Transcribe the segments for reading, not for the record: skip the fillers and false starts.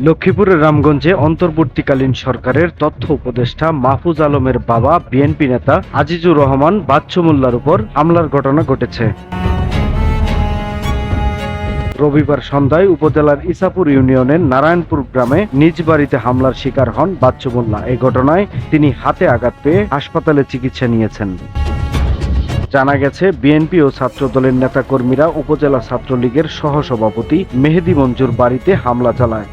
লক্ষ্মীপুরের রামগঞ্জে অন্তর্বর্তীকালীন সরকারের তথ্য উপদেষ্টা মাহফুজ আলমের বাবা বিএনপি নেতা আজিজুর রহমান বাচ্চু মোল্লার উপর হামলার ঘটনা ঘটেছে। রবিবার সন্ধ্যায় উপজেলার ইসাপুর ইউনিয়নের নারায়ণপুর গ্রামে নিজ বাড়িতে হামলার শিকার হন বাচ্চু মোল্লা। এই ঘটনায় তিনি হাতে আঘাত পেয়ে হাসপাতালে চিকিৎসা নিয়েছেন। জানা গেছে, বিএনপি ও ছাত্রদলের নেতাকর্মীরা উপজেলা ছাত্রলীগের সহসভাপতি মেহেদী মঞ্জুর বাড়িতে হামলা চালায়।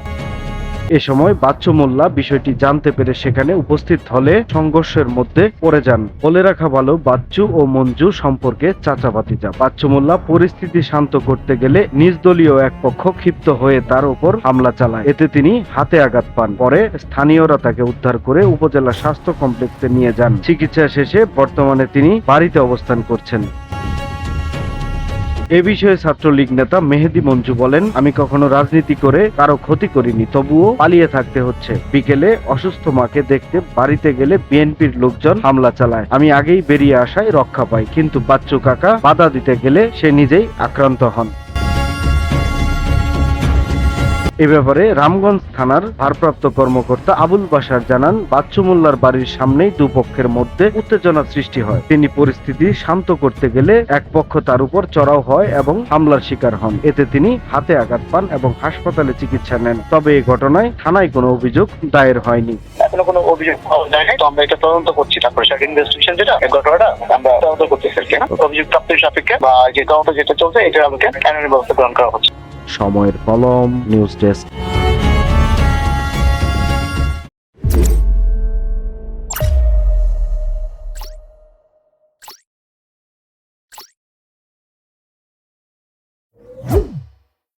এ সময় বাচ্চু মোল্লা বিষয়টি জানতে পেরে সেখানে উপস্থিত হলে সংঘর্ষের মধ্যে পড়ে যান। বলে রাখা ভালো, বাচ্চু ও মঞ্জু সম্পর্কে চাচা ভাতিজা। বাচ্চু মোল্লা পরিস্থিতি শান্ত করতে গেলে নিজ দলীয় এক পক্ষ ক্ষিপ্ত হয়ে তার উপর হামলা চালায়। এতে তিনি হাতে আঘাত পান। পরে স্থানীয়রা তাকে উদ্ধার করে উপজেলা স্বাস্থ্য কমপ্লেক্সে নিয়ে যান। চিকিৎসা শেষে বর্তমানে তিনি বাড়িতে অবস্থান করছেন। এ বিষয়ে ছাত্রলীগ নেতা মেহেদী মঞ্জু বলেন, আমি কখনো রাজনীতি করে কারো ক্ষতি করিনি, তবুও পালিয়ে থাকতে হচ্ছে। বিকেলে অসুস্থ মাকে দেখতে বাড়িতে গেলে বিএনপির লোকজন হামলা চালায়। আমি আগেই বেরিয়ে আসায় রক্ষা পাই, কিন্তু বাচ্চু কাকা বাধা দিতে গেলে সে নিজেই আক্রান্ত হন। এ ব্যাপারে রামগঞ্জ থানার ভারপ্রাপ্ত কর্মকর্তা আবুল বাশার জানান, বাচ্চু মোল্লার বাড়ির সামনেই দুপক্ষের মধ্যে উত্তেজনা সৃষ্টি হয়। তিনি পরিস্থিতি শান্ত করতে গেলে এক পক্ষ তার উপর চড়াও হয় এবং হামলার শিকার হন। এতে তিনি হাতে আঘাত পান এবং হাসপাতালে চিকিৎসা নেন। তবে এই ঘটনায় থানায় কোনো অভিযোগ দায়ের হয়নি। এখনো কোনো অভিযোগ পাওয়া যায় নাই, তো আমরা এটা তদন্ত করছি। তারপরে সেটা ইনভেস্টিগেশন যেটা এই ঘটনাটা আমরা তদন্ত করতেছি। অভিযোগ প্রাপ্তির সাপেক্ষে বা যে তদন্ত যেটা চলছে এটা আমাকে আইনানুগ ব্যবস্থা গ্রহণ করা হচ্ছে। সময়ের কলম, নিউজ ডেস্ক।